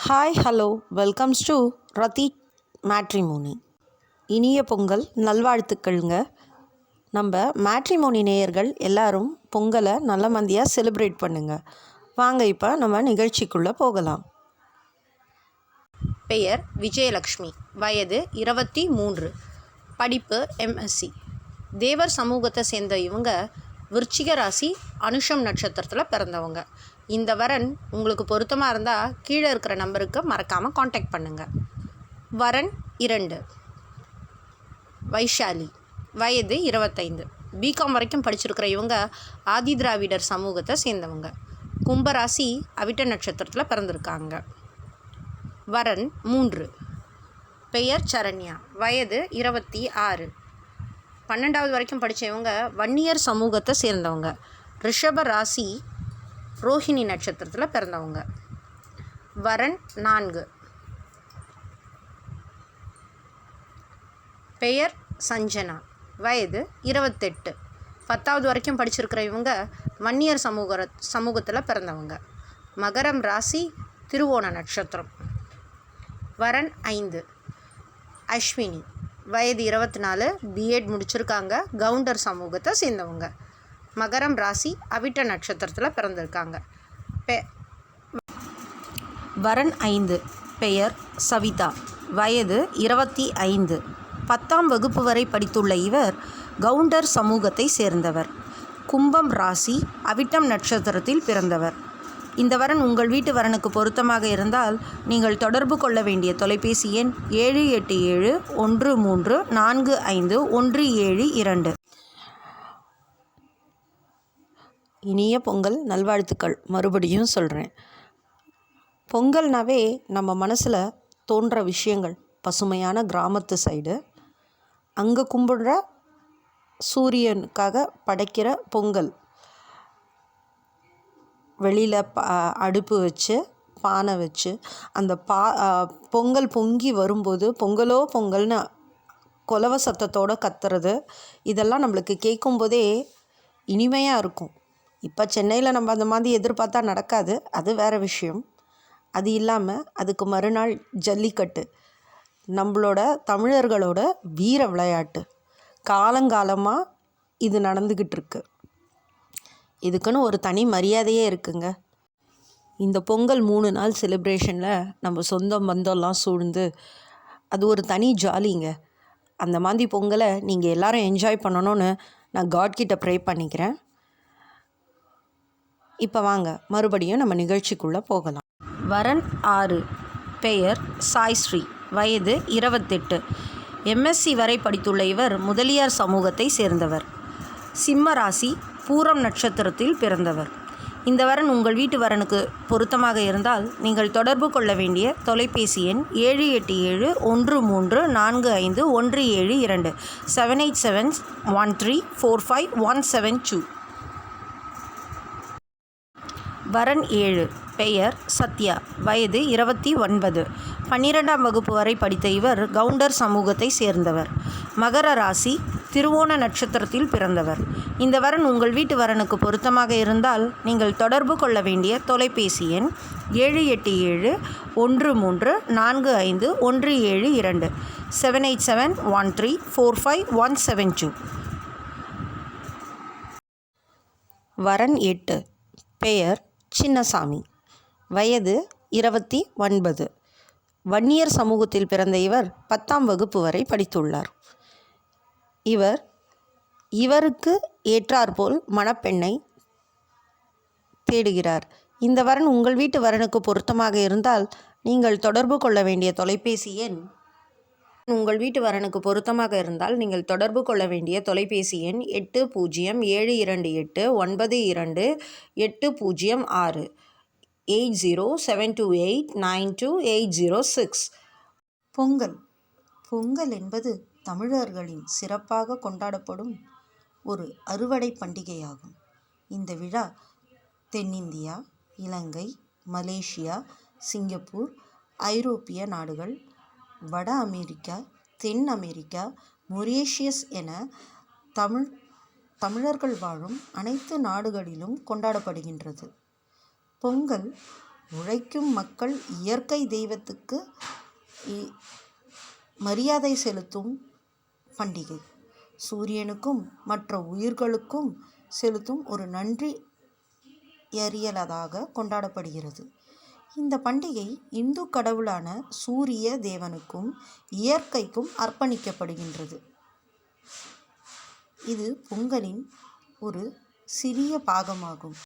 Hi hello welcomes to Rati matrimony. இனிய பொங்கல் நல்வாழ்த்துக்கள்ங்க. நம்ம matrimony நேயர்கள் எல்லாரும் பொங்கலை நல்ல மந்தியாக செலிப்ரேட் பண்ணுங்க. வாங்க இப்போ நம்ம நிகழ்ச்சிக்குள்ளே போகலாம். பெயர் விஜயலக்ஷ்மி, வயது 23, படிப்பு MSc. தேவர் சமூகத்தை சேர்ந்த இவங்க விருச்சிக ராசி அனுஷம் நட்சத்திரத்தில் பிறந்தவங்க. இந்த வரன் உங்களுக்கு பொருத்தமாக இருந்தால் கீழே இருக்கிற நம்பருக்கு மறக்காமல் காண்டாக்ட் பண்ணுங்கள். வரன் 2, வைஷாலி, வயது 25, பிகாம் வரைக்கும் படிச்சிருக்கிற இவங்க ஆதி திராவிடர் சமூகத்தை சேர்ந்தவங்க. கும்பராசி அவிட்ட நட்சத்திரத்தில் பிறந்திருக்காங்க. வரன் 3, பெயர் சரண்யா, வயது 26, 12வது வரைக்கும் படித்தவங்க வன்னியர் சமூகத்தை சேர்ந்தவங்க. ரிஷப ராசி ரோஹிணி நட்சத்திரத்தில் பிறந்தவங்க. வரன் 4, பெயர் சஞ்சனா, வயது 28, 10வது வரைக்கும் படிச்சிருக்கிற இவங்க வன்னியர் சமூகத்தில் பிறந்தவங்க. மகரம் ராசி திருவோண நட்சத்திரம். வரன் 5, அஸ்வினி, வயது 24, பிஎட் முடிச்சிருக்காங்க, கவுண்டர் சமூகத்தை சேர்ந்தவங்க. மகரம் ராசி அவிட்ட நட்சத்திரத்தில் பிறந்திருக்காங்க. வரன் 5, பெயர் சவிதா, வயது 25, 10ஆம் வகுப்பு வரை படித்துள்ள இவர் கவுண்டர் சமூகத்தை சேர்ந்தவர். கும்பம் ராசி அவிட்டம் நட்சத்திரத்தில் பிறந்தவர். இந்த வரன் உங்கள் வீட்டு வரனுக்கு பொருத்தமாக இருந்தால் நீங்கள் தொடர்பு கொள்ள வேண்டிய தொலைபேசி எண் 7871345172. இனிய பொங்கல் நல்வாழ்த்துக்கள். மறுபடியும் சொல்கிறேன், பொங்கல்னாவே நம்ம மனசில் தோன்ற விஷயங்கள் பசுமையான கிராமத்து சைடு, அங்கே கும்பிடுற சூரியனுக்காக படைக்கிற பொங்கல், வெளியில் அடுப்பு வச்சு பானை வச்சு அந்த பொங்கல் பொங்கி வரும்போது பொங்கலோ பொங்கல்னு கொலவ சத்தத்தோடு கத்துறது, இதெல்லாம் நம்மளுக்கு கேட்கும்போதே இனிமையாக இருக்கும். இப்போ சென்னையில் நம்ம அந்த மாதிரி எதிர்பார்த்தா நடக்காது, அது வேறு விஷயம். அது இல்லாமல் அதுக்கு மறுநாள் ஜல்லிக்கட்டு, நம்மளோட தமிழர்களோட வீர விளையாட்டு, காலங்காலமாக இது நடந்துக்கிட்டு இருக்கு. இதுக்குன்னு ஒரு தனி மரியாதையே இருக்குங்க. இந்த பொங்கல் 3 நாள் செலிப்ரேஷனில் நம்ம சொந்தம் பந்தம்லாம் சூழ்ந்து அது ஒரு தனி ஜாலிங்க. அந்த மாதிரி பொங்கலை நீங்கள் எல்லோரும் என்ஜாய் பண்ணணும்னு நான் காட்கிட்ட ப்ரே பண்ணிக்கிறேன். இப்போ வாங்க மறுபடியும் நம்ம நிகழ்ச்சிக்குள்ளே போகலாம். வரன் 6, பெயர் சாய்ஸ்ரீ, வயது 28, MSc வரை படித்துள்ள இவர் முதலியார் சமூகத்தை சேர்ந்தவர். சிம்ம ராசி பூரம் நட்சத்திரத்தில் பிறந்தவர். இந்த வரன் உங்கள் வீட்டு வரனுக்கு பொருத்தமாக இருந்தால் நீங்கள் தொடர்பு கொள்ள வேண்டிய தொலைபேசி எண் 7871345172, 7871345172. வரன் 7, பெயர் சத்யா, வயது 29, 12ஆம் வகுப்பு வரை படித்த இவர் கவுண்டர் சமூகத்தை சேர்ந்தவர். மகர ராசி திருவோண நட்சத்திரத்தில் பிறந்தவர். இந்த வரன் உங்கள் வீட்டு வரனுக்கு பொருத்தமாக இருந்தால் நீங்கள் தொடர்பு கொள்ள வேண்டிய தொலைபேசி எண் 7871345172, 7871345172. வரன் 8, பெயர் சின்னசாமி, வயது 29, வன்னியர் சமூகத்தில் பிறந்த இவர் 10ஆம் வகுப்பு வரை படித்துள்ளார். இவருக்கு ஏற்றாற்போல் மணப்பெண்ணை தேடுகிறார். இந்த வரன் உங்கள் வீட்டு வரனுக்கு பொருத்தமாக இருந்தால் நீங்கள் தொடர்பு கொள்ள வேண்டிய தொலைபேசி எண் 8072892806, 8072892806. பொங்கல் என்பது தமிழர்களின் சிறப்பாக கொண்டாடப்படும் ஒரு அறுவடை பண்டிகையாகும். இந்த விழா தென்னிந்தியா, இலங்கை, மலேசியா, சிங்கப்பூர், ஐரோப்பிய நாடுகள், வட அமெரிக்கா, தென் அமெரிக்கா, மொரீஷியஸ் என தமிழர்கள் வாழும் அனைத்து நாடுகளிலும் கொண்டாடப்படுகின்றது. பொங்கல் உழைக்கும் மக்கள் இயற்கை தெய்வத்துக்கு மரியாதை செலுத்தும் பண்டிகை. சூரியனுக்கும் மற்ற உயிர்களுக்கும் செலுத்தும் ஒரு நன்றி எறியலாக கொண்டாடப்படுகிறது. இந்த பண்டிகை இந்து கடவுளான சூரிய தேவனுக்கும் இயற்கைக்கும் அர்ப்பணிக்கப்படுகின்றது. இது பொங்கலின் ஒரு சிறிய பாகமாகும்.